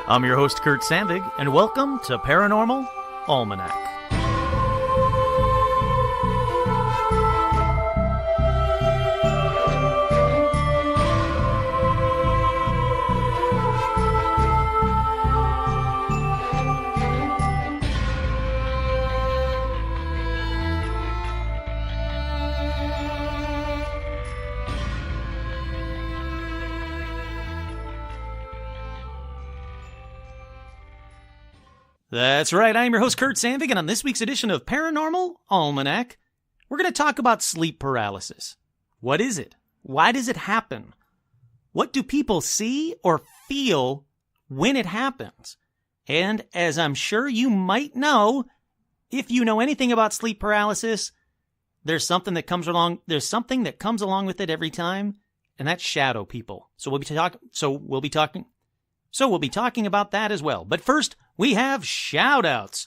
I'm your host, Kurt Sandvig, and welcome to Paranormal Almanac. That's right, I'm your host, Kurt Sandvig, and on this week's edition of Paranormal Almanac, we're going to talk about sleep paralysis. What is it? Why does it happen? What do people see or feel when it happens? And as I'm sure you might know, if you know anything about sleep paralysis, there's something that comes along with it every time, and that's shadow people. So we'll be talking about that as well. But first, we have shout-outs.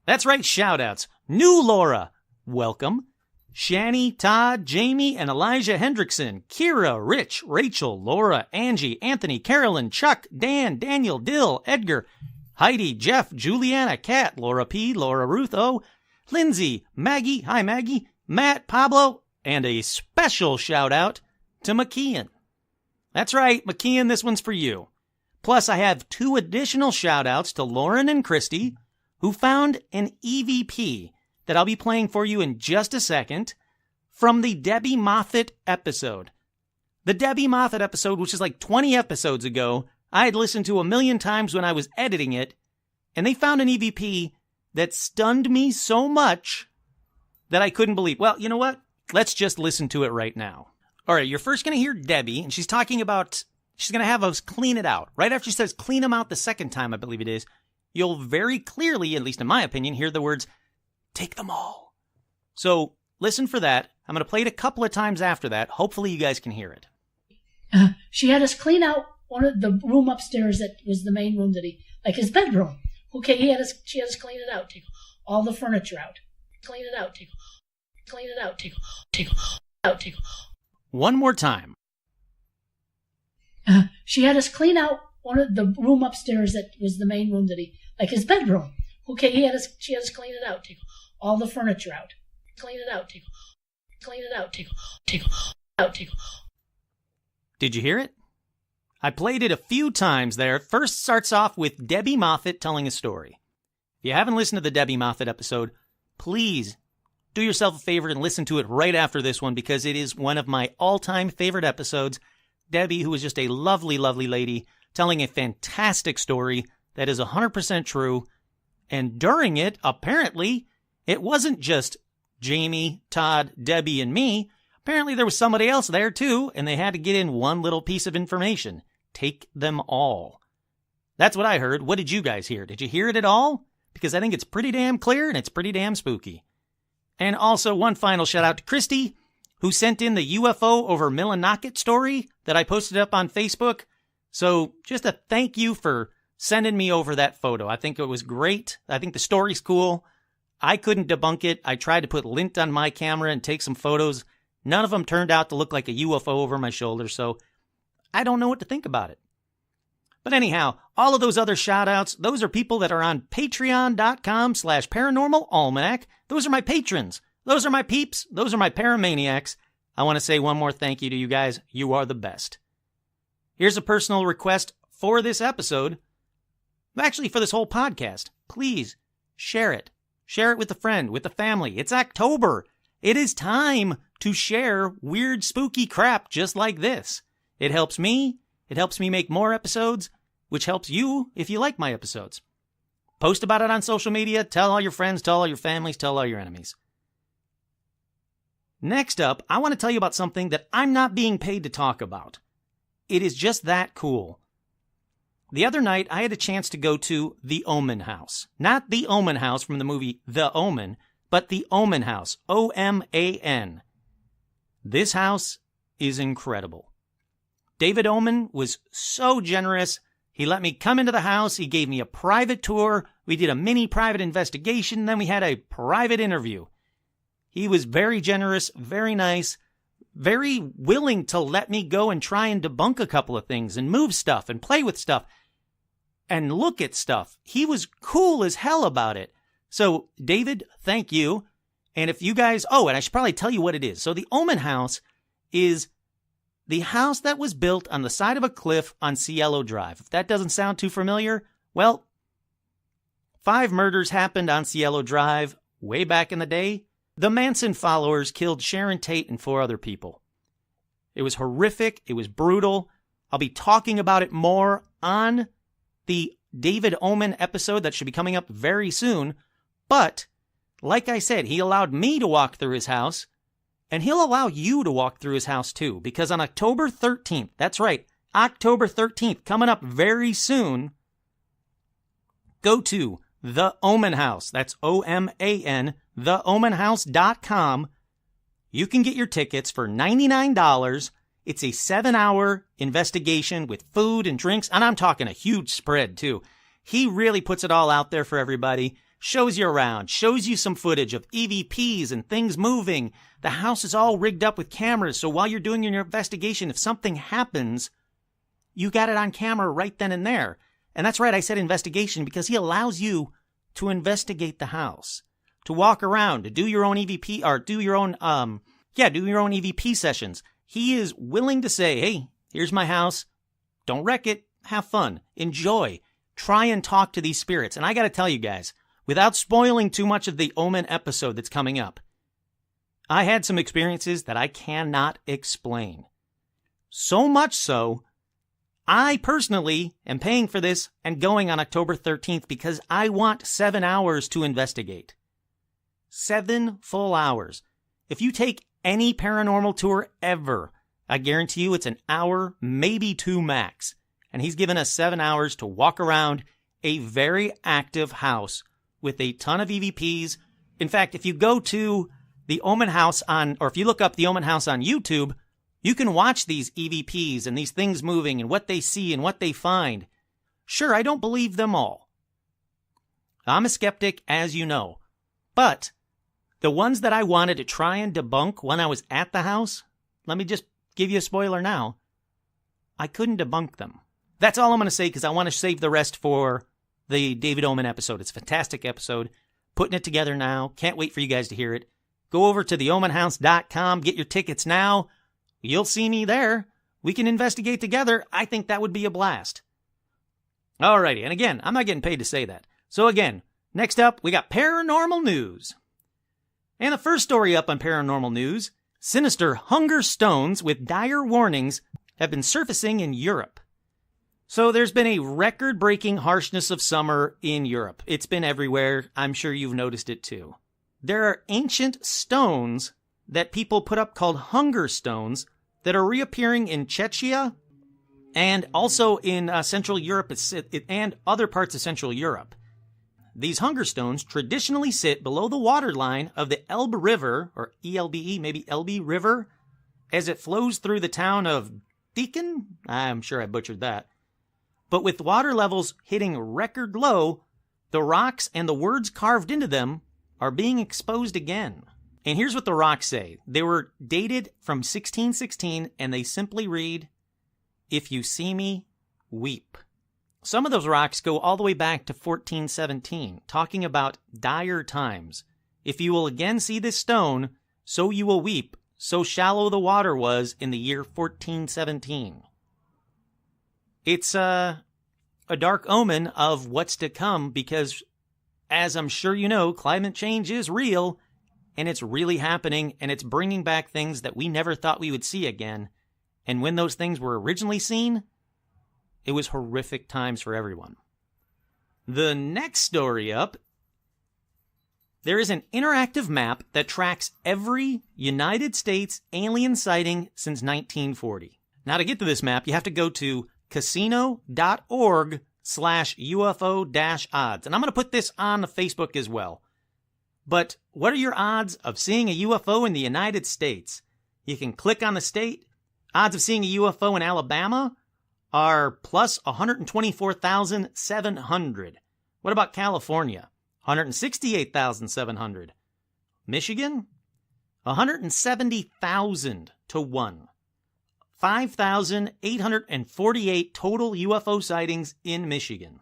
That's right, shout-outs. New Laura, welcome. Shani, Todd, Jamie, and Elijah Hendrickson. Kira, Rich, Rachel, Laura, Angie, Anthony, Carolyn, Chuck, Dan, Daniel, Dill, Edgar, Heidi, Jeff, Juliana, Kat, Laura P., Laura Ruth O., Lindsay, Maggie, hi Maggie, Matt, Pablo, and a special shout-out to McKeon. That's right, McKeon, this one's for you. Plus, I have two additional shout-outs to Lauren and Christy, who found an EVP that I'll be playing for you in just a second from the Debbie Moffat episode. The Debbie Moffat episode, which is like 20 episodes ago, I had listened to a million times when I was editing it, and they found an EVP that stunned me so much that I couldn't believe. Well, you know what? Let's just listen to it right now. All right, you're first going to hear Debbie, and she's talking about... She's going to have us clean it out. Right after she says clean them out the second time, I believe it is, you'll very clearly, at least in my opinion, hear the words, take them all. So listen for that. I'm going to play it a couple of times after that. Hopefully you guys can hear it. She had us clean out one of the room upstairs that was the main room like his bedroom. Okay, she had us clean it out, take all the furniture out. Clean it out, take One more time. She had us clean out one of the room upstairs that was the main room like his bedroom. Okay, she had us clean it out, take all the furniture out. Clean it out, take. Did you hear it? I played it a few times there. First starts off with Debbie Moffat telling a story. If you haven't listened to the Debbie Moffat episode, please do yourself a favor and listen to it right after this one because it is one of my all-time favorite episodes. Debbie, who is just a lovely, lovely lady, telling a fantastic story that is 100% true. And during it, apparently, it wasn't just Jamie, Todd, Debbie, and me. Apparently, there was somebody else there, too, and they had to get in one little piece of information. Take them all. That's what I heard. What did you guys hear? Did you hear it at all? Because I think it's pretty damn clear, and it's pretty damn spooky. And also, one final shout-out to Christy, who sent in the UFO over Millinocket story that I posted up on Facebook. So just a thank you for sending me over that photo. I think it was great. I think the story's cool. I couldn't debunk it. I tried to put lint on my camera and take some photos. None of them turned out to look like a UFO over my shoulder, so I don't know what to think about it. But anyhow, all of those other shout-outs, those are people that are on patreon.com/paranormalalmanac. Those are my patrons. Those are my peeps. Those are my paramaniacs. I want to say one more thank you to you guys. You are the best. Here's a personal request for this episode. Actually, for this whole podcast. Please, share it. Share it with a friend, with the family. It's October. It is time to share weird, spooky crap just like this. It helps me. It helps me make more episodes, which helps you if you like my episodes. Post about it on social media. Tell all your friends, tell all your families, tell all your enemies. Next up, I want to tell you about something that I'm not being paid to talk about. It is just that cool. The other night, I had a chance to go to the Omen House. Not the Omen House from the movie The Omen, but the Omen House, O-M-A-N. This house is incredible. David Omen was so generous. He let me come into the house. He gave me a private tour. We did a mini private investigation. Then we had a private interview. He was very generous, very nice, very willing to let me go and try and debunk a couple of things and move stuff and play with stuff. and look at stuff. He was cool as hell about it. So, David, thank you. And if you guys, and I should probably tell you what it is. So the Omen House is the house that was built on the side of a cliff on Cielo Drive. If that doesn't sound too familiar, well, 5 murders happened on Cielo Drive way back in the day. The Manson followers killed Sharon Tate and 4 other people. It was horrific. It was brutal. I'll be talking about it more on the David Omen episode that should be coming up very soon. But, like I said, he allowed me to walk through his house, and he'll allow you to walk through his house too, because on October 13th, that's right, October 13th, coming up very soon, go to The Omen House. That's O-M-A-N, theomenhouse.com. You can get your tickets for $99. It's a 7-hour investigation with food and drinks, and I'm talking a huge spread too. He really puts it all out there for everybody. Shows you around, shows you some footage of EVPs and things moving. The house is all rigged up with cameras, so while you're doing your investigation, if something happens, you got it on camera right then and there. And that's right, I said investigation because he allows you to investigate the house, to walk around, to do your own EVP, or do your own EVP sessions. He is willing to say, hey, here's my house. Don't wreck it. Have fun. Enjoy. Try and talk to these spirits. And I got to tell you guys, without spoiling too much of the Omen episode that's coming up, I had some experiences that I cannot explain. So much so, I personally am paying for this and going on October 13th because I want 7 hours to investigate. 7 full hours. If you take any paranormal tour ever, I guarantee you it's an hour, maybe 2 max. And he's given us 7 hours to walk around a very active house with a ton of EVPs. In fact, if you go to the Omen House or if you look up the Omen House on YouTube, you can watch these EVPs and these things moving and what they see and what they find. Sure, I don't believe them all. I'm a skeptic, as you know. But the ones that I wanted to try and debunk when I was at the house, let me just give you a spoiler now, I couldn't debunk them. That's all I'm going to say because I want to save the rest for the David Omen episode. It's a fantastic episode. Putting it together now. Can't wait for you guys to hear it. Go over to theomenhouse.com. Get your tickets now. You'll see me there. We can investigate together. I think that would be a blast. Alrighty, and again, I'm not getting paid to say that. So again, next up, we got paranormal news. And the first story up on paranormal news, sinister hunger stones with dire warnings have been surfacing in Europe. So there's been a record-breaking harshness of summer in Europe. It's been everywhere. I'm sure you've noticed it too. There are ancient stones that people put up called hunger stones that are reappearing in Czechia and also in Central Europe and other parts of Central Europe. These hunger stones traditionally sit below the waterline of the Elbe River, or ELBE, maybe Elbe River, as it flows through the town of Deakin. I'm sure I butchered that. But with water levels hitting record low, the rocks and the words carved into them are being exposed again. And here's what the rocks say. They were dated from 1616, and they simply read, "If you see me, weep." Some of those rocks go all the way back to 1417, talking about dire times. If you will again see this stone, so you will weep. So shallow the water was in the year 1417. It's a dark omen of what's to come because, as I'm sure you know, climate change is real, and it's really happening, and it's bringing back things that we never thought we would see again. And when those things were originally seen, it was horrific times for everyone. The next story up, there is an interactive map that tracks every United States alien sighting since 1940. Now, to get to this map, you have to go to casino.org/UFO-odds. And I'm going to put this on the Facebook as well. But what are your odds of seeing a UFO in the United States? You can click on the state. Odds of seeing a UFO in Alabama are plus 124,700. What about California? 168,700. Michigan? 170,000 to 1. 5,848 total UFO sightings in Michigan.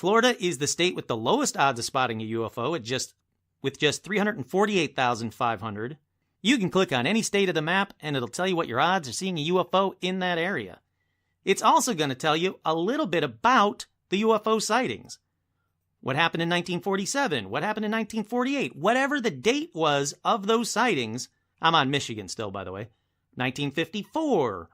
Florida is the state with the lowest odds of spotting a UFO with just 348,500. You can click on any state of the map and it'll tell you what your odds of seeing a UFO in that area. It's also going to tell you a little bit about the UFO sightings. What happened in 1947? What happened in 1948? Whatever the date was of those sightings. I'm on Michigan still, by the way. 1954.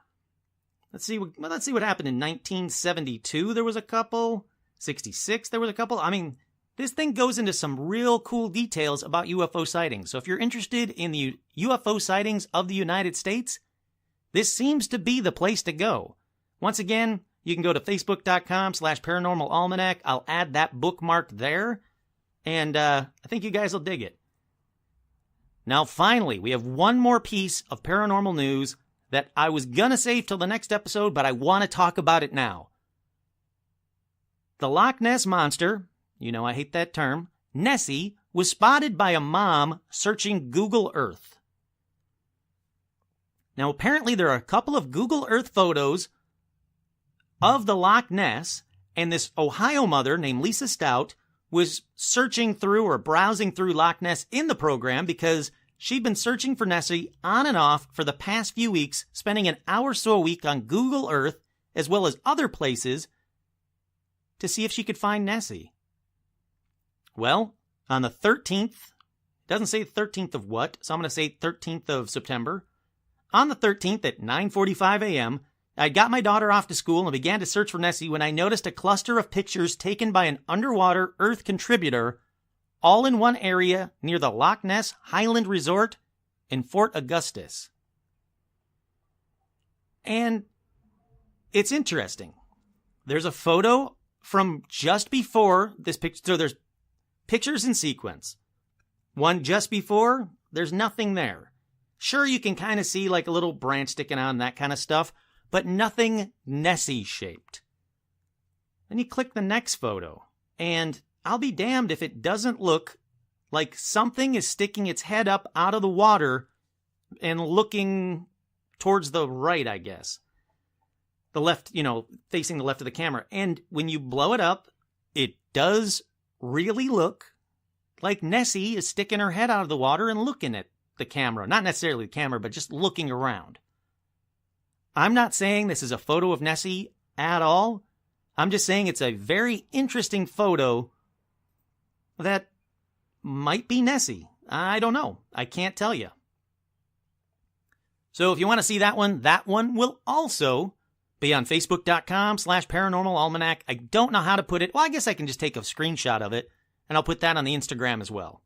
Let's see what happened in 1972. There was a couple. 66, there was a couple. I mean, this thing goes into some real cool details about UFO sightings. So if you're interested in the UFO sightings of the United States, this seems to be the place to go. Once again, you can go to facebook.com/paranormalalmanac. I'll add that bookmark there, and I think you guys will dig it. Now, finally, we have one more piece of paranormal news that I was going to save till the next episode, but I want to talk about it now. The Loch Ness Monster, you know I hate that term, Nessie, was spotted by a mom searching Google Earth. Now, apparently there are a couple of Google Earth photos of the Loch Ness, and this Ohio mother named Lisa Stout was searching through or browsing through Loch Ness in the program because she'd been searching for Nessie on and off for the past few weeks, spending an hour or so a week on Google Earth, as well as other places, to see if she could find Nessie. Well, on the 13th, it doesn't say 13th of what, so I'm going to say 13th of September. On the 13th at 9:45 a.m., I got my daughter off to school and began to search for Nessie when I noticed a cluster of pictures taken by an underwater Earth contributor, all in one area near the Loch Ness Highland Resort in Fort Augustus. And it's interesting. There's a photo from just before this picture. So there's pictures in sequence. One just before, there's nothing there. Sure, you can kind of see like a little branch sticking out and that kind of stuff, but nothing Nessie-shaped. Then you click the next photo, and I'll be damned if it doesn't look like something is sticking its head up out of the water and looking towards the right, I guess. The left, facing the left of the camera. And when you blow it up, it does really look like Nessie is sticking her head out of the water and looking at the camera. Not necessarily the camera, but just looking around. I'm not saying this is a photo of Nessie at all. I'm just saying it's a very interesting photo that might be Nessie. I don't know. I can't tell you. So if you want to see that one will also be on facebook.com/paranormalalmanac. I don't know how to put it. Well, I guess I can just take a screenshot of it, and I'll put that on the Instagram as well.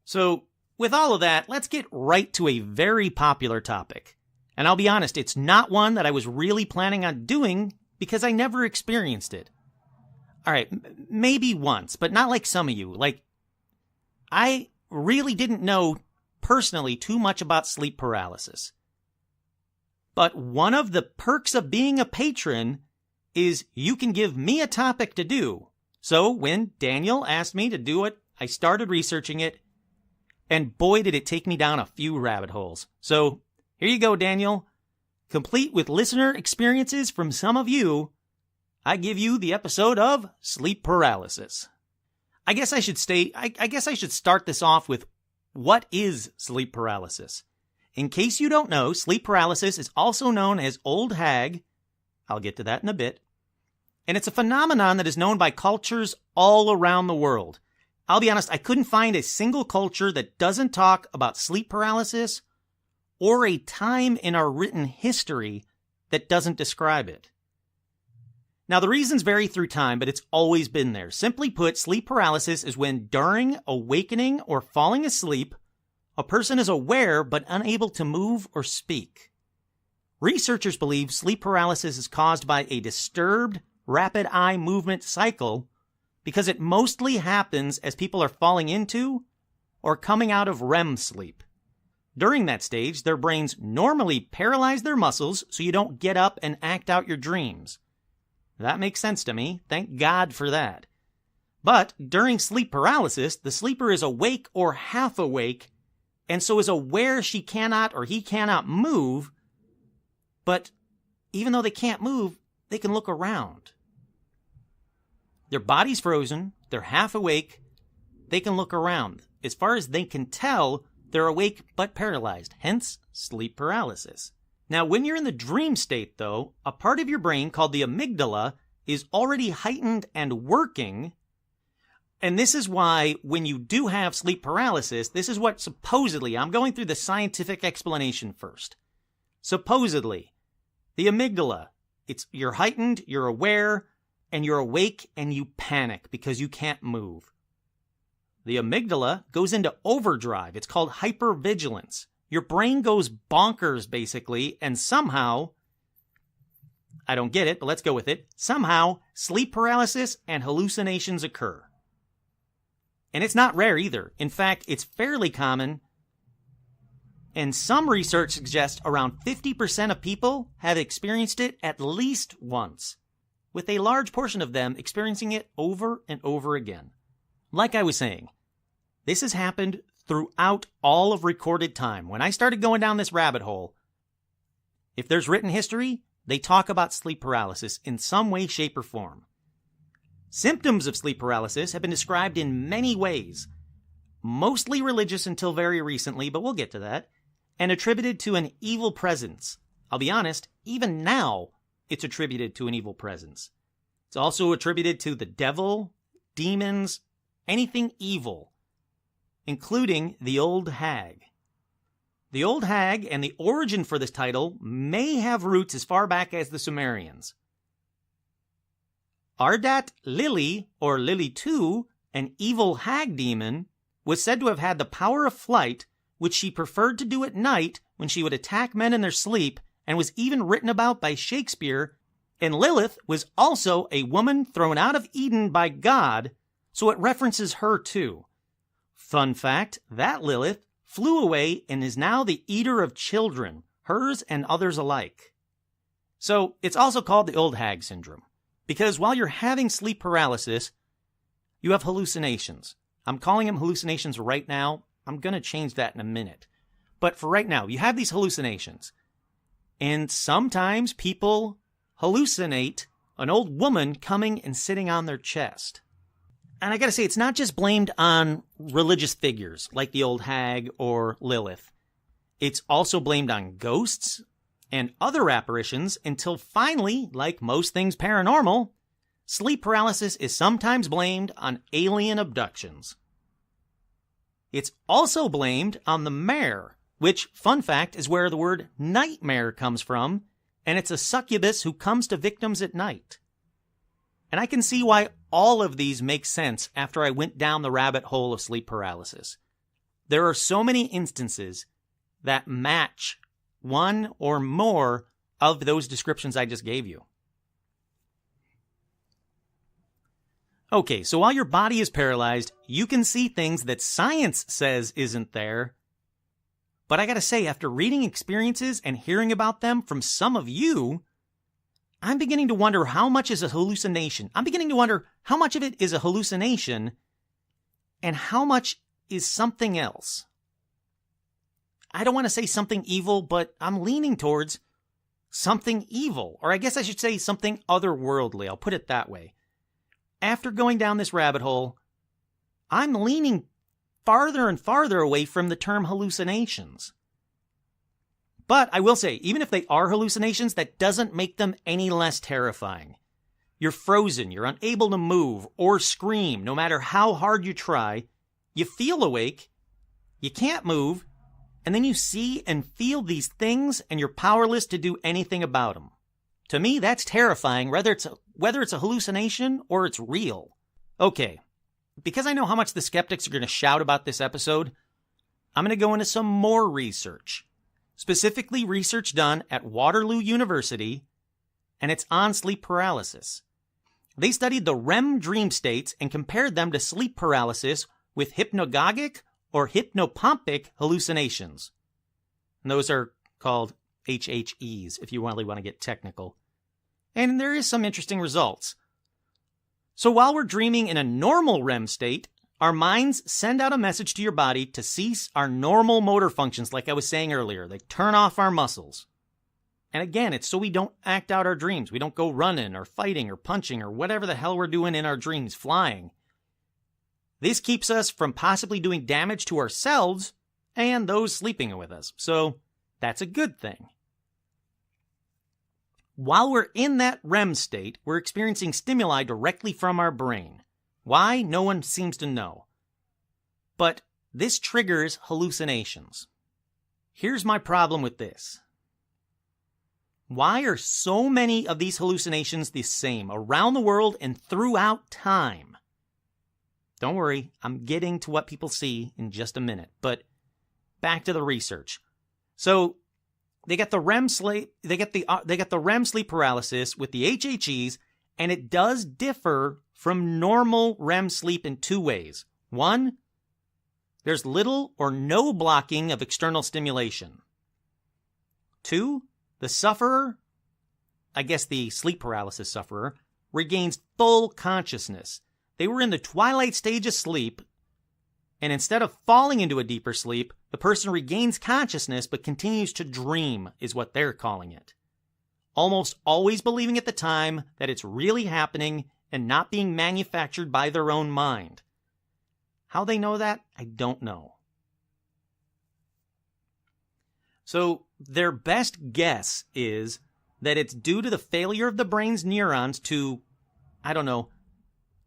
So with all of that, let's get right to a very popular topic. And I'll be honest, it's not one that I was really planning on doing because I never experienced it. All right, maybe once, but not like some of you. Like, I really didn't know personally too much about sleep paralysis. But one of the perks of being a patron is you can give me a topic to do. So when Daniel asked me to do it, I started researching it, and boy, did it take me down a few rabbit holes. So here you go, Daniel. Complete with listener experiences from some of you, I give you the episode of Sleep Paralysis. I guess I should start this off with what is sleep paralysis? In case you don't know, sleep paralysis is also known as old hag. I'll get to that in a bit. And it's a phenomenon that is known by cultures all around the world. I'll be honest, I couldn't find a single culture that doesn't talk about sleep paralysis or a time in our written history that doesn't describe it. Now, the reasons vary through time, but it's always been there. Simply put, sleep paralysis is when during awakening or falling asleep, a person is aware but unable to move or speak. Researchers believe sleep paralysis is caused by a disturbed rapid eye movement cycle because it mostly happens as people are falling into or coming out of REM sleep. During that stage, their brains normally paralyze their muscles so you don't get up and act out your dreams. That makes sense to me. Thank God for that. But during sleep paralysis, the sleeper is awake or half awake and so is aware she cannot or he cannot move, but even though they can't move, they can look around. Their body's frozen, they're half awake, they can look around. As far as they can tell, they're awake but paralyzed, hence sleep paralysis. Now, when you're in the dream state, though, a part of your brain called the amygdala is already heightened and working. And this is why when you do have sleep paralysis, this is what supposedly, I'm going through the scientific explanation first. Supposedly, the amygdala, you're heightened, you're aware, and you're awake and you panic because you can't move. The amygdala goes into overdrive. It's called hypervigilance. Your brain goes bonkers, basically, and somehow, I don't get it, but let's go with it, somehow sleep paralysis and hallucinations occur. And it's not rare either. In fact, it's fairly common, and some research suggests around 50% of people have experienced it at least once, with a large portion of them experiencing it over and over again. Like I was saying, this has happened throughout all of recorded time. When I started going down this rabbit hole, if there's written history, they talk about sleep paralysis in some way, shape, or form. Symptoms of sleep paralysis have been described in many ways, mostly religious until very recently, but we'll get to that, and attributed to an evil presence. I'll be honest, even now, it's attributed to an evil presence. It's also attributed to the devil, demons, anything evil, including the old hag. The old hag and the origin for this title may have roots as far back as the Sumerians. Ardat Lili, or Lili II, an evil hag demon, was said to have had the power of flight, which she preferred to do at night when she would attack men in their sleep, and was even written about by Shakespeare. And Lilith was also a woman thrown out of Eden by God, so it references her too. Fun fact, that Lilith flew away and is now the eater of children, hers and others alike. So it's also called the old hag syndrome, because while you're having sleep paralysis, you have hallucinations. I'm calling them hallucinations right now. I'm going to change that in a minute. But for right now, you have these hallucinations. And sometimes people hallucinate an old woman coming and sitting on their chest. And I gotta say, it's not just blamed on religious figures like the old hag or Lilith. It's also blamed on ghosts and other apparitions until finally, like most things paranormal, sleep paralysis is sometimes blamed on alien abductions. It's also blamed on the mare, which, fun fact, is where the word nightmare comes from, and it's a succubus who comes to victims at night. And I can see why all of these make sense after I went down the rabbit hole of sleep paralysis. There are so many instances that match one or more of those descriptions I just gave you. Okay, so while your body is paralyzed, you can see things that science says isn't there. But I gotta say, after reading experiences and hearing about them from some of you, I'm beginning to wonder how much is a hallucination. I'm beginning to wonder how much of it is a hallucination and how much is something else. I don't want to say something evil, but I'm leaning towards something evil. Or I guess I should say something otherworldly. I'll put it that way. After going down this rabbit hole, I'm leaning farther and farther away from the term hallucinations. But I will say, even if they are hallucinations, that doesn't make them any less terrifying. You're frozen, you're unable to move or scream, no matter how hard you try. You feel awake, you can't move, and then you see and feel these things and you're powerless to do anything about them. To me, that's terrifying, whether it's a hallucination or it's real. Okay, because I know how much the skeptics are going to shout about this episode, I'm going to go into some more research. Specifically research done at Waterloo University, and it's on sleep paralysis. They studied the REM dream states and compared them to sleep paralysis with hypnagogic or hypnopompic hallucinations. And those are called HHEs, if you really want to get technical. And there is some interesting results. So while we're dreaming in a normal REM state, our minds send out a message to your body to cease our normal motor functions, like I was saying earlier. They turn off our muscles. And again, it's so we don't act out our dreams. We don't go running or fighting or punching or whatever the hell we're doing in our dreams, flying. This keeps us from possibly doing damage to ourselves and those sleeping with us. So that's a good thing. While we're in that REM state, we're experiencing stimuli directly from our brain. Why? No one seems to know. But this triggers hallucinations. Here's my problem with this. Why are so many of these hallucinations the same around the world and throughout time? Don't worry, I'm getting to what people see in just a minute, but back to the research. So they get the REM sleep, they get the REM sleep paralysis with the HHEs, and it does differ from normal REM sleep in two ways. One, there's little or no blocking of external stimulation. Two, the sufferer, I guess the sleep paralysis sufferer, regains full consciousness. They were in the twilight stage of sleep, and instead of falling into a deeper sleep, the person regains consciousness but continues to dream, is what they're calling it. Almost always believing at the time that it's really happening and not being manufactured by their own mind. How they know that, I don't know. So their best guess is that it's due to the failure of the brain's neurons to,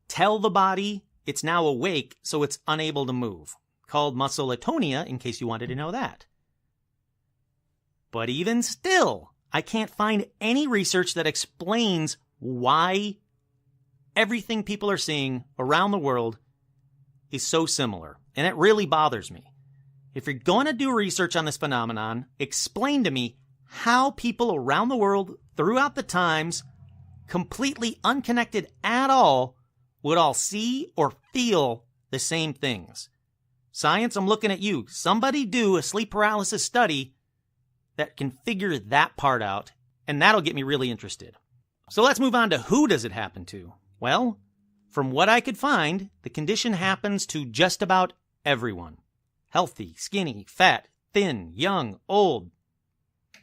tell the body it's now awake so it's unable to move. Called muscle atonia, in case you wanted to know that. But even still, I can't find any research that explains why everything people are seeing around the world is so similar. And it really bothers me. If you're going to do research on this phenomenon, explain to me how people around the world throughout the times, completely unconnected at all, would all see or feel the same things. Science, I'm looking at you. Somebody do a sleep paralysis study that can figure that part out, and that'll get me really interested. So let's move on to who does it happen to? Well, from what I could find, the condition happens to just about everyone. Healthy, skinny, fat, thin, young, old.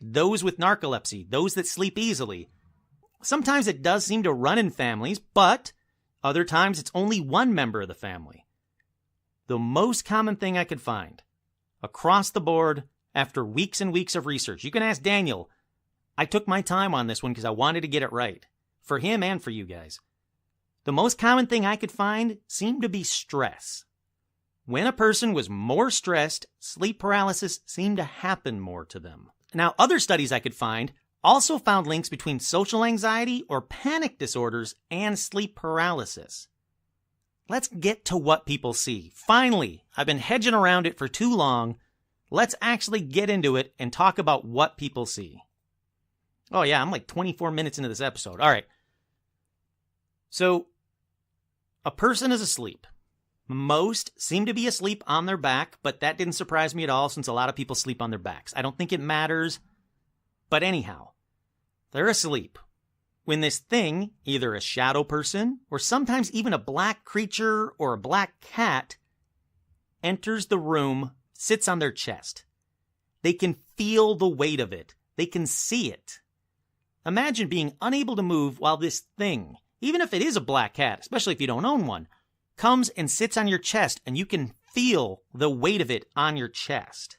Those with narcolepsy, those that sleep easily. Sometimes it does seem to run in families, but other times it's only one member of the family. The most common thing I could find, across the board, after weeks and weeks of research. You can ask Daniel. I took my time on this one because I wanted to get it right. For him and for you guys. The most common thing I could find seemed to be stress. When a person was more stressed, sleep paralysis seemed to happen more to them. Now, other studies I could find also found links between social anxiety or panic disorders and sleep paralysis. Let's get to what people see. Finally, I've been hedging around it for too long. Let's actually get into it and talk about what people see. Oh yeah, I'm like 24 minutes into this episode. All right. So, a person is asleep. Most seem to be asleep on their back, but that didn't surprise me at all since a lot of people sleep on their backs. I don't think it matters. But anyhow, they're asleep. When this thing, either a shadow person or sometimes even a black creature or a black cat, enters the room, sits on their chest. They can feel the weight of it. They can see it. Imagine being unable to move while this thing, even if it is a black cat, especially if you don't own one, comes and sits on your chest and you can feel the weight of it on your chest.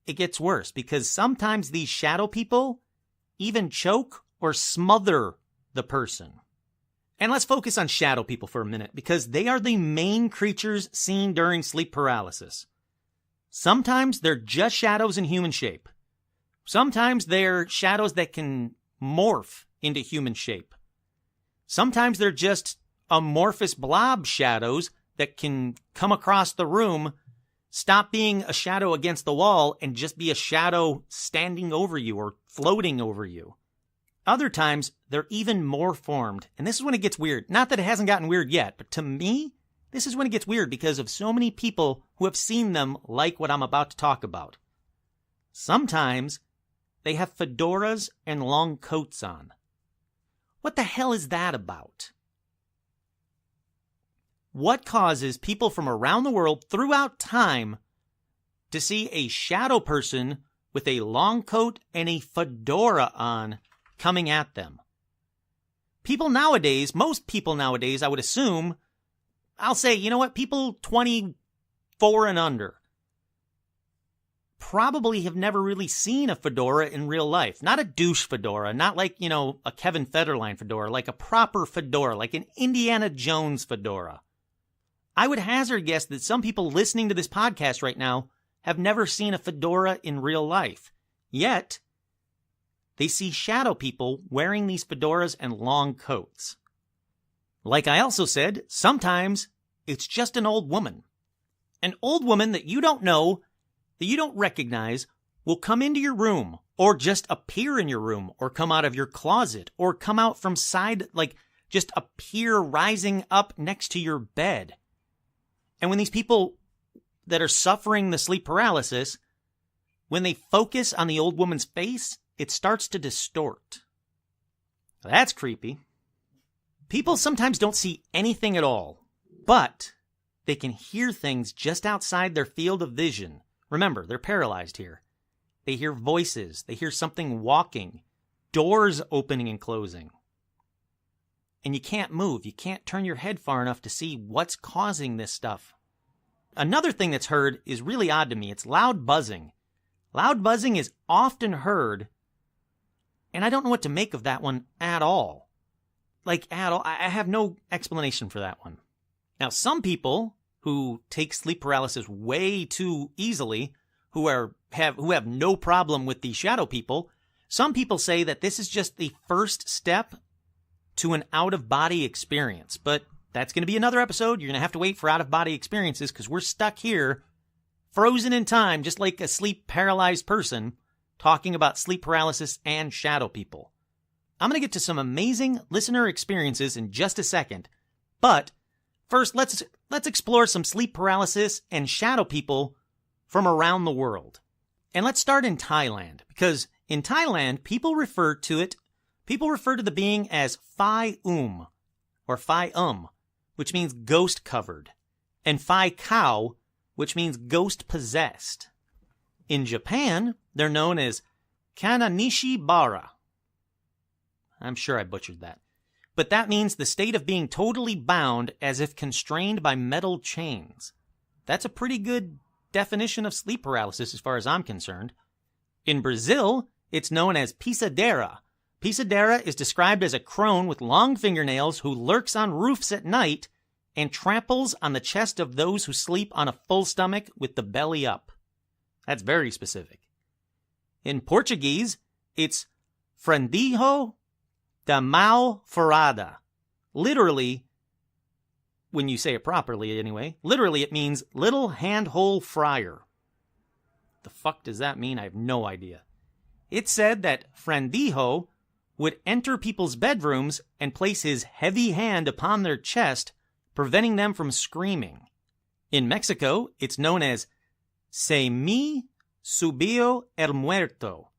It gets worse because sometimes these shadow people even choke or smother the person. And let's focus on shadow people for a minute because they are the main creatures seen during sleep paralysis. Sometimes they're just shadows in human shape. Sometimes they're shadows that can morph into human shape. Sometimes they're just amorphous blob shadows that can come across the room, stop being a shadow against the wall, and just be a shadow standing over you or floating over you. Other times, they're even more formed, and this is when it gets weird. Not that it hasn't gotten weird yet, but to me, this is when it gets weird because of so many people who have seen them like what I'm about to talk about. Sometimes, they have fedoras and long coats on. What the hell is that about? What causes people from around the world throughout time to see a shadow person with a long coat and a fedora on coming at them. People nowadays, most people nowadays, I would assume, I'll say, you know what, people 24 and under probably have never really seen a fedora in real life. Not a douche fedora, not like, a Kevin Federline fedora, like a proper fedora, like an Indiana Jones fedora. I would hazard a guess that some people listening to this podcast right now have never seen a fedora in real life. Yet, they see shadow people wearing these fedoras and long coats. Like I also said, sometimes it's just an old woman. An old woman that you don't know, that you don't recognize, will come into your room, or just appear in your room, or come out of your closet, or come out from side, like just appear rising up next to your bed. And when these people that are suffering the sleep paralysis, when they focus on the old woman's face, it starts to distort. That's creepy. People sometimes don't see anything at all, but they can hear things just outside their field of vision. Remember, they're paralyzed here. They hear voices. They hear something walking, doors opening and closing. And you can't move. You can't turn your head far enough to see what's causing this stuff. Another thing that's heard is really odd to me. It's loud buzzing. Loud buzzing is often heard, and I don't know what to make of that one at all. Like, at all. I have no explanation for that one. Now, some people who take sleep paralysis way too easily, who have no problem with the shadow people, some people say that this is just the first step to an out-of-body experience. But that's going to be another episode. You're going to have to wait for out-of-body experiences because we're stuck here, frozen in time, just like a sleep-paralyzed person, talking about sleep paralysis and shadow people. I'm going to get to some amazing listener experiences in just a second. But first, let's explore some sleep paralysis and shadow people from around the world. And let's start in Thailand, because in Thailand, people refer to the being as Phai or Phai which means ghost covered, and Phai Khao, which means ghost possessed. In Japan, they're known as Kananishi Bara. I'm sure I butchered that. But that means the state of being totally bound as if constrained by metal chains. That's a pretty good definition of sleep paralysis as far as I'm concerned. In Brazil, it's known as pisadeira. Pisadeira is described as a crone with long fingernails who lurks on roofs at night and tramples on the chest of those who sleep on a full stomach with the belly up. That's very specific. In Portuguese, it's Frandijo da Mão Furada. Literally, when you say it properly anyway, literally it means little handhole friar. The fuck does that mean? I have no idea. It's said that Frandijo would enter people's bedrooms and place his heavy hand upon their chest, preventing them from screaming. In Mexico, it's known as Se me subió el muerto.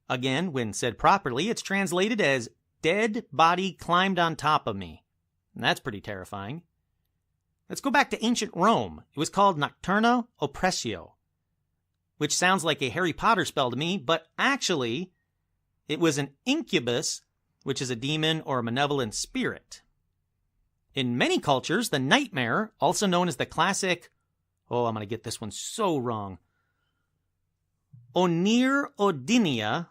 Again, when said properly, it's translated as dead body climbed on top of me. And that's pretty terrifying. Let's go back to ancient Rome. It was called Nocturna Oppressio, which sounds like a Harry Potter spell to me, but actually, it was an incubus, which is a demon or a malevolent spirit. In many cultures, the nightmare, also known as the classic, I'm going to get this one so wrong, Onirodinia,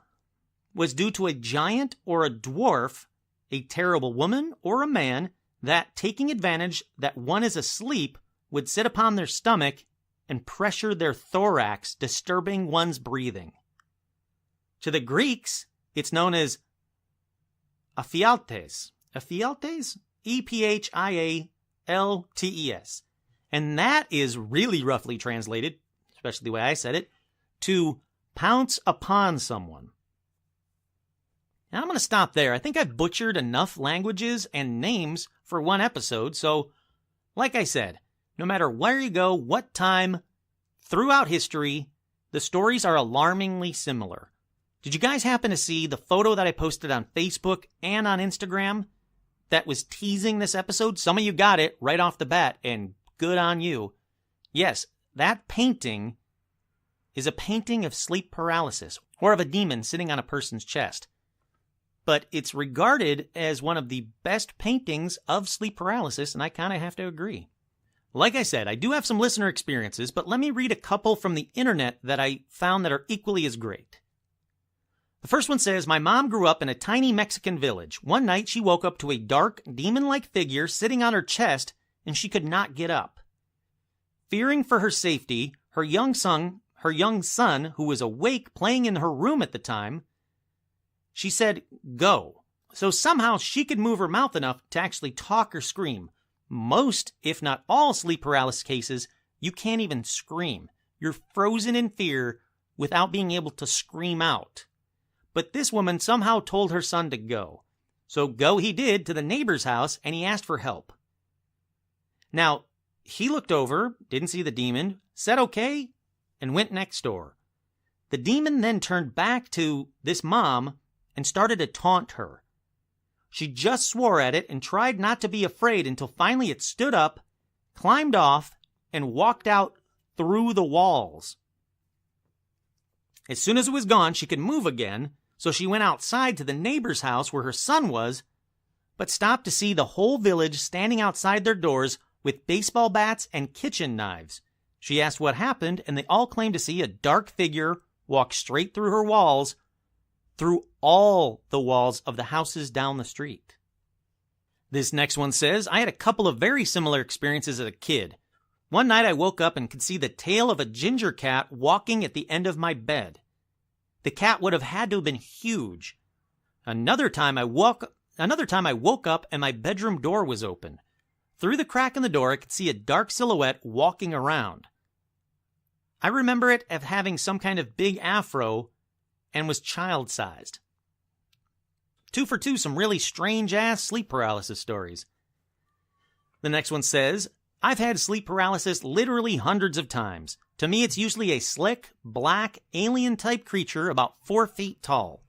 was due to a giant or a dwarf, a terrible woman or a man, that, taking advantage that one is asleep, would sit upon their stomach and pressure their thorax, disturbing one's breathing. To the Greeks, it's known as Ephialtes. Ephialtes? Ephialtes. And that is really roughly translated, especially the way I said it, to pounce upon someone. Now I'm going to stop there. I think I've butchered enough languages and names for one episode, so like I said, no matter where you go, what time, throughout history, the stories are alarmingly similar. Did you guys happen to see the photo that I posted on Facebook and on Instagram that was teasing this episode? Some of you got it right off the bat, and good on you. Yes, that painting is a painting of sleep paralysis, or of a demon sitting on a person's chest. But it's regarded as one of the best paintings of sleep paralysis, and I kind of have to agree. Like I said, I do have some listener experiences, but let me read a couple from the internet that I found that are equally as great. The first one says, my mom grew up in a tiny Mexican village. One night she woke up to a dark, demon-like figure sitting on her chest, and she could not get up. Fearing for her safety, her young son, who was awake playing in her room at the time, she said, go. So somehow she could move her mouth enough to actually talk or scream. Most, if not all, sleep paralysis cases, you can't even scream. You're frozen in fear without being able to scream out. But this woman somehow told her son to go. So go he did to the neighbor's house, and he asked for help. Now, he looked over, didn't see the demon, said okay, and went next door. The demon then turned back to this mom and started to taunt her. She just swore at it and tried not to be afraid until finally it stood up, climbed off, and walked out through the walls. As soon as it was gone, she could move again, so she went outside to the neighbor's house where her son was, but stopped to see the whole village standing outside their doors with baseball bats and kitchen knives. She asked what happened, and they all claimed to see a dark figure walk straight through her walls, through all the walls of the houses down the street. This next one says, I had a couple of very similar experiences as a kid. One night I woke up and could see the tail of a ginger cat walking at the end of my bed. The cat would have had to have been huge. Another time I woke up and my bedroom door was open. Through the crack in the door, I could see a dark silhouette walking around. I remember it as having some kind of big afro and was child-sized. 2 for 2, some really strange-ass sleep paralysis stories. The next one says, I've had sleep paralysis literally hundreds of times. To me, it's usually a slick, black, alien-type creature about 4 feet tall.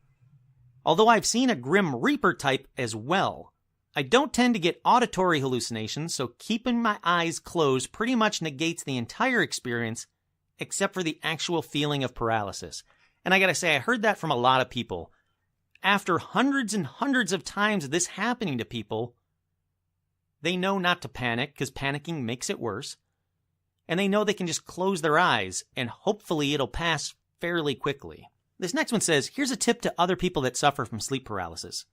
Although I've seen a Grim Reaper type as well. I don't tend to get auditory hallucinations, so keeping my eyes closed pretty much negates the entire experience, except for the actual feeling of paralysis. And I gotta say, I heard that from a lot of people. After hundreds and hundreds of times of this happening to people, they know not to panic, because panicking makes it worse. And they know they can just close their eyes, and hopefully it'll pass fairly quickly. This next one says, here's a tip to other people that suffer from sleep paralysis.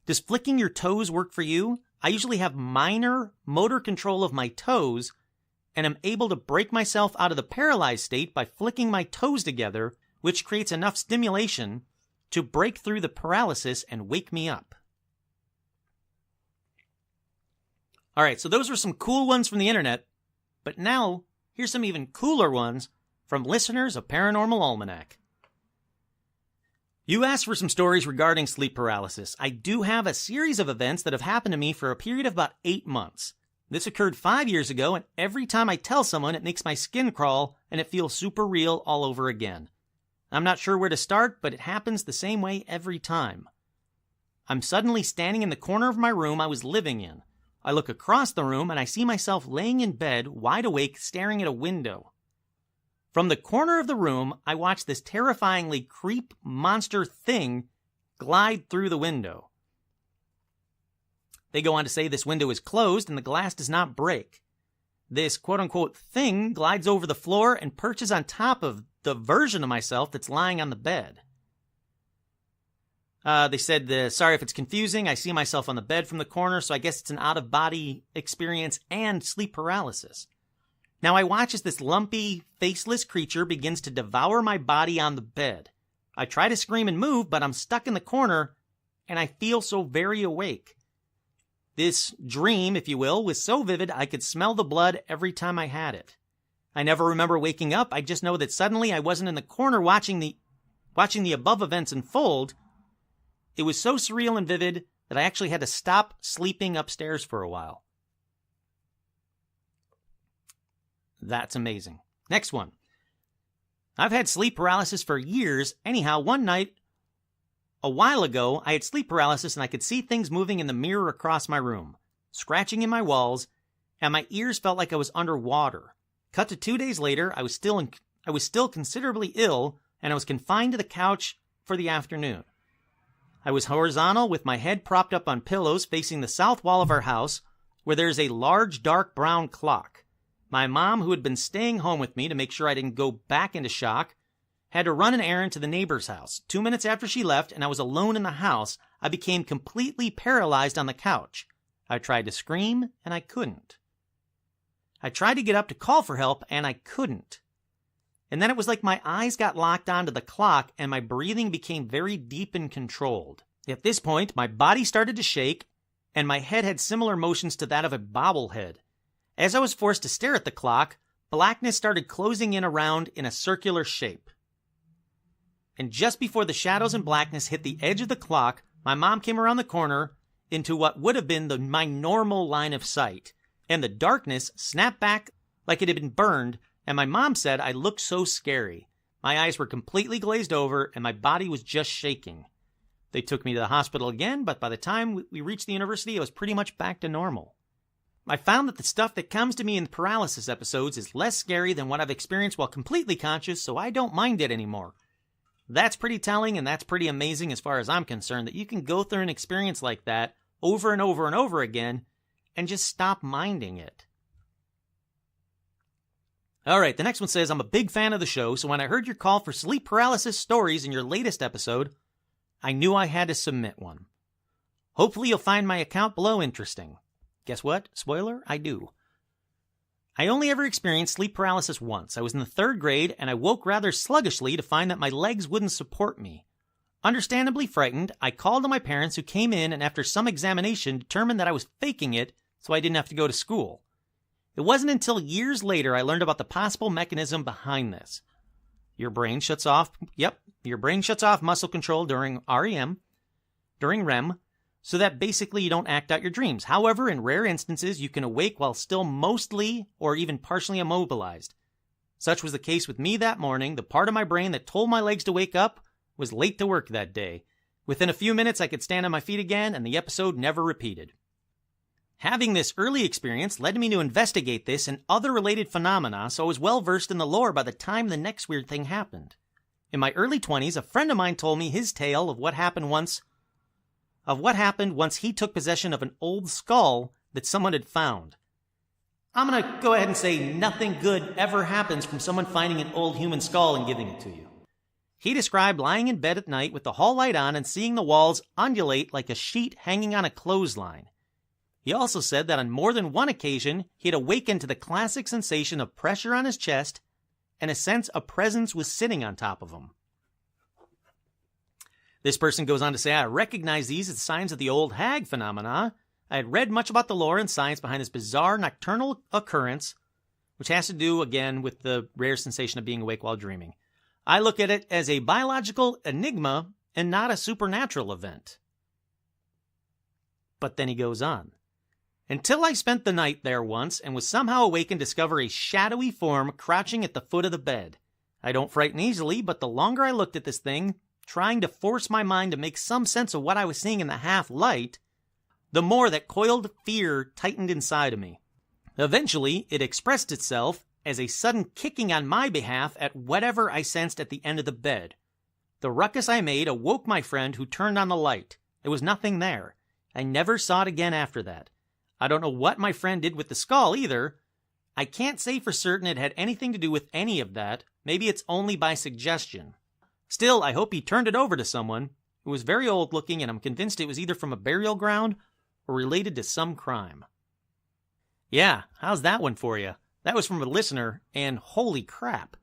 Does flicking your toes work for you? I usually have minor motor control of my toes, and I'm able to break myself out of the paralyzed state by flicking my toes together, which creates enough stimulation to break through the paralysis and wake me up. All right, so those were some cool ones from the internet, but now here's some even cooler ones from listeners of Paranormal Almanac. You asked for some stories regarding sleep paralysis. I do have a series of events that have happened to me for a period of about 8 months. This occurred 5 years ago, and every time I tell someone, it makes my skin crawl, and it feels super real all over again. I'm not sure where to start, but it happens the same way every time. I'm suddenly standing in the corner of my room I was living in. I look across the room, and I see myself laying in bed, wide awake, staring at a window. From the corner of the room, I watch this terrifyingly creep monster thing glide through the window. They go on to say this window is closed and the glass does not break. This quote-unquote thing glides over the floor and perches on top of the version of myself that's lying on the bed. They said, sorry if it's confusing, I see myself on the bed from the corner, so I guess it's an out-of-body experience and sleep paralysis. Now I watch as this lumpy, faceless creature begins to devour my body on the bed. I try to scream and move, but I'm stuck in the corner, and I feel so very awake. This dream, if you will, was so vivid I could smell the blood every time I had it. I never remember waking up, I just know that suddenly I wasn't in the corner watching the above events unfold. It was so surreal and vivid that I actually had to stop sleeping upstairs for a while. That's amazing. Next one. I've had sleep paralysis for years. Anyhow, one night, a while ago, I had sleep paralysis and I could see things moving in the mirror across my room, scratching in my walls, and my ears felt like I was underwater. Cut to 2 days later, I was still I was still considerably ill, and I was confined to the couch for the afternoon. I was horizontal with my head propped up on pillows facing the south wall of our house, where there is a large dark brown clock. My mom, who had been staying home with me to make sure I didn't go back into shock, had to run an errand to the neighbor's house. 2 minutes after she left and I was alone in the house, I became completely paralyzed on the couch. I tried to scream, and I couldn't. I tried to get up to call for help, and I couldn't. And then it was like my eyes got locked onto the clock, and my breathing became very deep and controlled. At this point, my body started to shake, and my head had similar motions to that of a bobblehead. As I was forced to stare at the clock, blackness started closing in around in a circular shape. And just before the shadows and blackness hit the edge of the clock, my mom came around the corner into what would have been my normal line of sight, and the darkness snapped back like it had been burned, and my mom said I looked so scary. My eyes were completely glazed over, and my body was just shaking. They took me to the hospital again, but by the time we reached the university, I was pretty much back to normal. I found that the stuff that comes to me in the paralysis episodes is less scary than what I've experienced while completely conscious, so I don't mind it anymore. That's pretty telling, and that's pretty amazing as far as I'm concerned, that you can go through an experience like that over and over and over again and just stop minding it. All right, the next one says, I'm a big fan of the show, so when I heard your call for sleep paralysis stories in your latest episode, I knew I had to submit one. Hopefully you'll find my account below interesting. Guess what? Spoiler, I do. I only ever experienced sleep paralysis once. I was in the 3rd grade, and I woke rather sluggishly to find that my legs wouldn't support me. Understandably frightened, I called to my parents, who came in and after some examination determined that I was faking it so I didn't have to go to school. It wasn't until years later I learned about the possible mechanism behind this. Your brain shuts off muscle control during REM, so that basically you don't act out your dreams. However, in rare instances, you can awake while still mostly or even partially immobilized. Such was the case with me that morning. The part of my brain that told my legs to wake up was late to work that day. Within a few minutes, I could stand on my feet again, and the episode never repeated. Having this early experience led me to investigate this and other related phenomena, so I was well versed in the lore by the time the next weird thing happened. In my early 20s, a friend of mine told me his tale of what happened once he took possession of an old skull that someone had found. I'm going to go ahead and say nothing good ever happens from someone finding an old human skull and giving it to you. He described lying in bed at night with the hall light on and seeing the walls undulate like a sheet hanging on a clothesline. He also said that on more than one occasion, he had awakened to the classic sensation of pressure on his chest and a sense a presence was sitting on top of him. This person goes on to say, I recognize these as signs of the old hag phenomena. I had read much about the lore and science behind this bizarre nocturnal occurrence, which has to do, again, with the rare sensation of being awake while dreaming. I look at it as a biological enigma and not a supernatural event. But then he goes on. Until I spent the night there once and was somehow awakened to discover a shadowy form crouching at the foot of the bed. I don't frighten easily, but the longer I looked at this thing, trying to force my mind to make some sense of what I was seeing in the half-light, the more that coiled fear tightened inside of me. Eventually, it expressed itself as a sudden kicking on my behalf at whatever I sensed at the end of the bed. The ruckus I made awoke my friend, who turned on the light. There was nothing there. I never saw it again after that. I don't know what my friend did with the skull either. I can't say for certain it had anything to do with any of that. Maybe it's only by suggestion. Still, I hope he turned it over to someone. It was very old looking, and I'm convinced it was either from a burial ground or related to some crime. Yeah, how's that one for you? That was from a listener, and holy crap.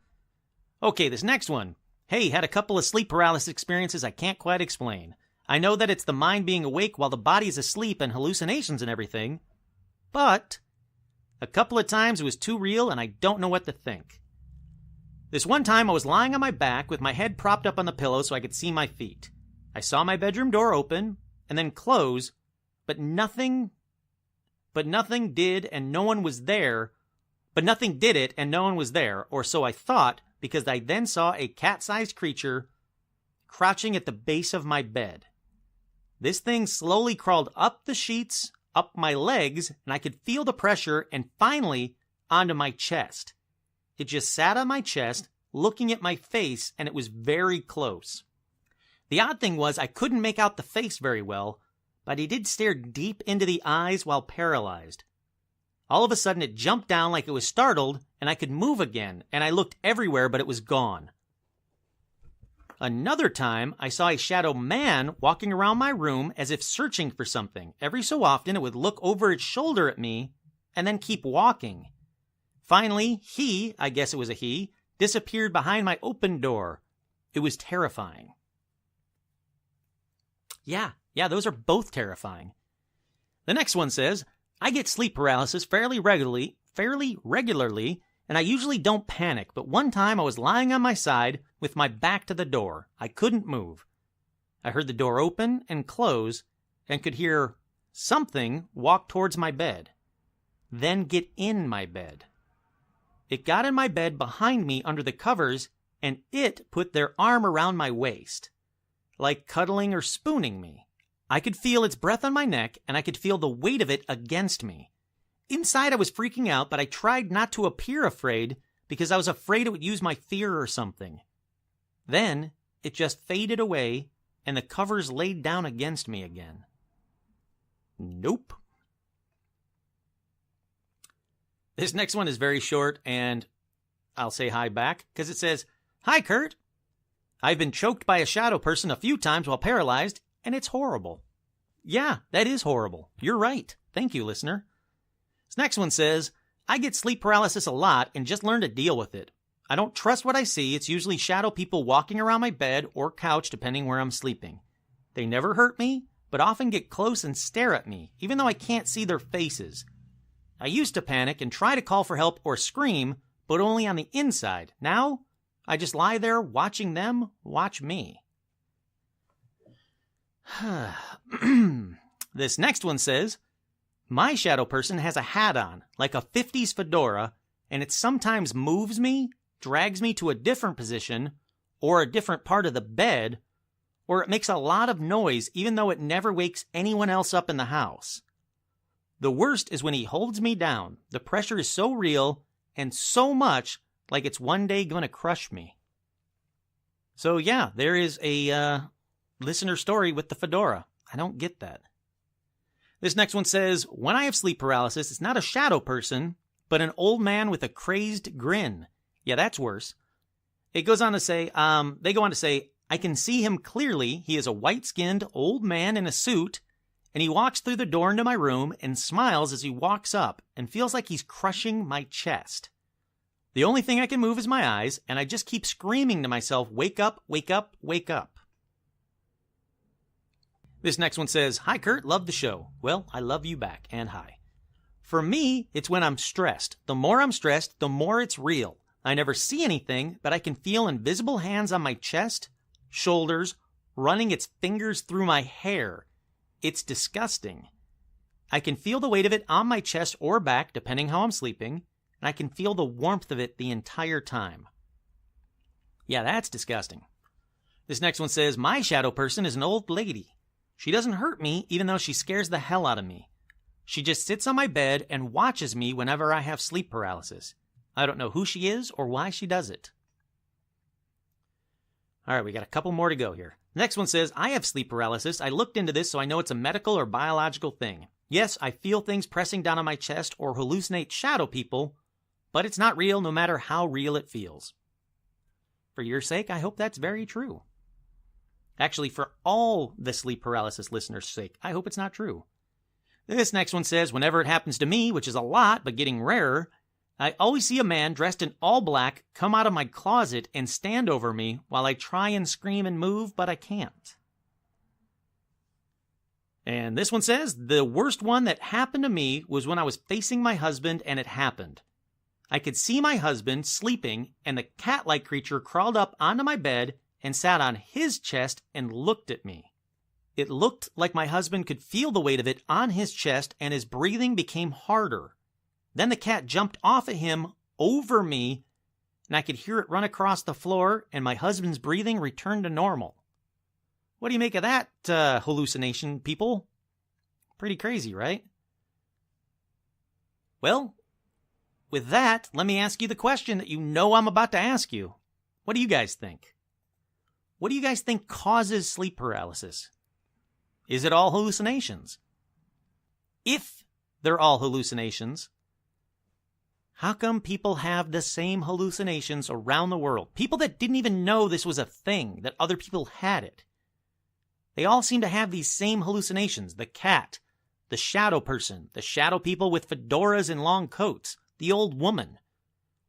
Okay, this next one. Hey, had a couple of sleep paralysis experiences I can't quite explain. I know that it's the mind being awake while the body is asleep and hallucinations and everything, but a couple of times it was too real and I don't know what to think. This one time I was lying on my back with my head propped up on the pillow so I could see my feet. I saw my bedroom door open and then close, but nothing did and no one was there. But nothing did it and no one was there, or so I thought, because I then saw a cat-sized creature crouching at the base of my bed. This thing slowly crawled up the sheets, up my legs, and I could feel the pressure and finally onto my chest. It just sat on my chest, looking at my face, and it was very close. The odd thing was I couldn't make out the face very well, but he did stare deep into the eyes while paralyzed. All of a sudden it jumped down like it was startled, and I could move again, and I looked everywhere, but it was gone. Another time, I saw a shadow man walking around my room as if searching for something. Every so often, it would look over its shoulder at me and then keep walking. Finally, I guess it was a he, disappeared behind my open door. It was terrifying. Yeah, those are both terrifying. The next one says, I get sleep paralysis fairly regularly, and I usually don't panic, but one time I was lying on my side with my back to the door. I couldn't move. I heard the door open and close and could hear something walk towards my bed, then get in my bed. It got in my bed behind me under the covers, and it put their arm around my waist, like cuddling or spooning me. I could feel its breath on my neck, and I could feel the weight of it against me. Inside, I was freaking out, but I tried not to appear afraid because I was afraid it would use my fear or something. Then, it just faded away, and the covers laid down against me again. Nope. This next one is very short, and I'll say hi back, because it says, Hi, Kurt. I've been choked by a shadow person a few times while paralyzed, and it's horrible. Yeah, that is horrible. You're right. Thank you, listener. This next one says, I get sleep paralysis a lot and just learn to deal with it. I don't trust what I see. It's usually shadow people walking around my bed or couch depending where I'm sleeping. They never hurt me, but often get close and stare at me, even though I can't see their faces. I used to panic and try to call for help or scream, but only on the inside. Now, I just lie there watching them watch me. This next one says, my shadow person has a hat on, like a 50s fedora, and it sometimes moves me, drags me to a different position, or a different part of the bed, or it makes a lot of noise even though it never wakes anyone else up in the house. The worst is when he holds me down. The pressure is so real and so much like it's one day going to crush me. So yeah, there is a listener story with the fedora. I don't get that. This next one says, when I have sleep paralysis, it's not a shadow person, but an old man with a crazed grin. Yeah, that's worse. It goes on to say, they go on to say, I can see him clearly. He is a white-skinned old man in a suit, and he walks through the door into my room and smiles as he walks up and feels like he's crushing my chest. The only thing I can move is my eyes, and I just keep screaming to myself, wake up, wake up, wake up. This next one says, Hi, Kurt, love the show. Well, I love you back, and hi. For me, it's when I'm stressed. The more I'm stressed, the more it's real. I never see anything, but I can feel invisible hands on my chest, shoulders, running its fingers through my hair. It's disgusting. I can feel the weight of it on my chest or back, depending how I'm sleeping, and I can feel the warmth of it the entire time. Yeah, that's disgusting. This next one says, my shadow person is an old lady. She doesn't hurt me, even though she scares the hell out of me. She just sits on my bed and watches me whenever I have sleep paralysis. I don't know who she is or why she does it. All right, we got a couple more to go here. Next one says, I have sleep paralysis. I looked into this, so I know it's a medical or biological thing. Yes, I feel things pressing down on my chest or hallucinate shadow people, but it's not real no matter how real it feels. For your sake, I hope that's very true. Actually, for all the sleep paralysis listeners' sake, I hope it's not true. This next one says, whenever it happens to me, which is a lot but getting rarer, I always see a man dressed in all black come out of my closet and stand over me while I try and scream and move, but I can't. And this one says, the worst one that happened to me was when I was facing my husband and it happened. I could see my husband sleeping and the cat-like creature crawled up onto my bed and sat on his chest and looked at me. It looked like my husband could feel the weight of it on his chest and his breathing became harder. Then the cat jumped off of him over me and I could hear it run across the floor and my husband's breathing returned to normal. What do you make of that, hallucination, people? Pretty crazy, right? Well, with that, let me ask you the question that you know I'm about to ask you. What do you guys think? What do you guys think causes sleep paralysis? Is it all hallucinations? If they're all hallucinations, how come people have the same hallucinations around the world? People that didn't even know this was a thing, that other people had it. They all seem to have these same hallucinations. The cat, the shadow person, the shadow people with fedoras and long coats, the old woman.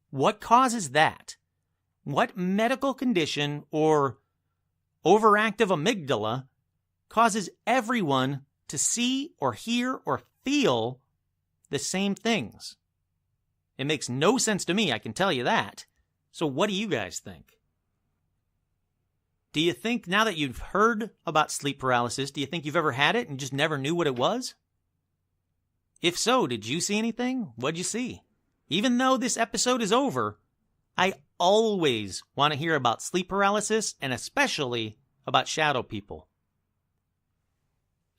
What causes that? What medical condition or overactive amygdala causes everyone to see or hear or feel the same things? It makes no sense to me, I can tell you that. So what do you guys think? Do you think, now that you've heard about sleep paralysis, do you think you've ever had it and just never knew what it was? If so, did you see anything? What'd you see? Even though this episode is over, I always want to hear about sleep paralysis and especially about shadow people.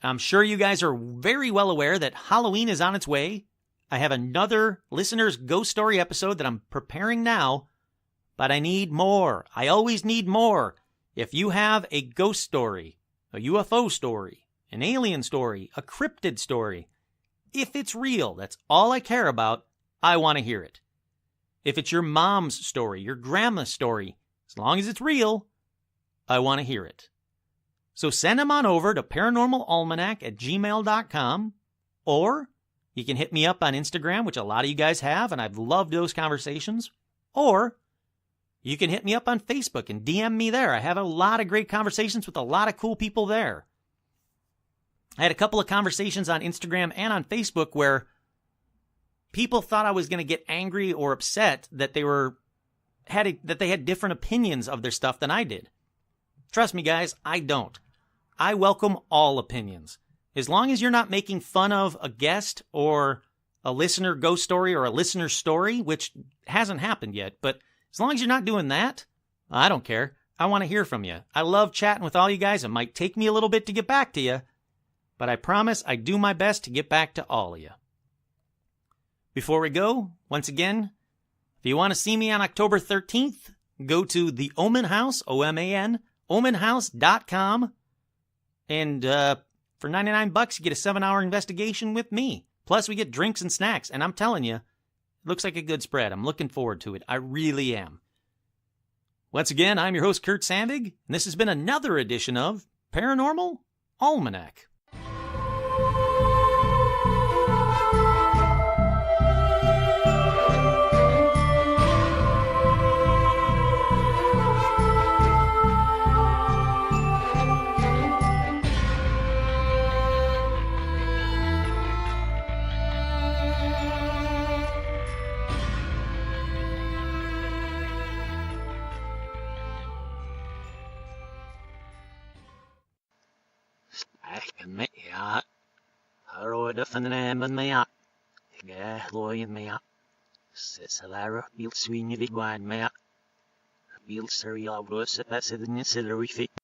I'm sure you guys are very well aware that Halloween is on its way. I have another listener's ghost story episode that I'm preparing now, but I need more. I always need more. If you have a ghost story, a UFO story, an alien story, a cryptid story, if it's real, that's all I care about, I want to hear it. If it's your mom's story, your grandma's story, as long as it's real, I want to hear it. So send them on over to paranormalalmanac@gmail.com, or you can hit me up on Instagram, which a lot of you guys have, and I've loved those conversations, or you can hit me up on Facebook and DM me there. I have a lot of great conversations with a lot of cool people there. I had a couple of conversations on Instagram and on Facebook where people thought I was going to get angry or upset that they had different opinions of their stuff than I did. Trust me, guys, I don't. I welcome all opinions. As long as you're not making fun of a guest or a listener ghost story or a listener story, which hasn't happened yet, but as long as you're not doing that, I don't care. I want to hear from you. I love chatting with all you guys. It might take me a little bit to get back to you, but I promise I do my best to get back to all of you. Before we go, once again, if you want to see me on October 13th, go to the Omen House, O-M-A-N, omenhouse.com, and for $99, you get a 7-hour investigation with me. Plus, we get drinks and snacks, and I'm telling you, it looks like a good spread. I'm looking forward to it. I really am. Once again, I'm your host, Kurt Sandvig, and this has been another edition of Paranormal Almanac. Med ja, har råd för nämnden med ja. Jag lojen med ja. Salara bilsvinge vid guan med ja. Bilser jag bröse passade ni celery fit.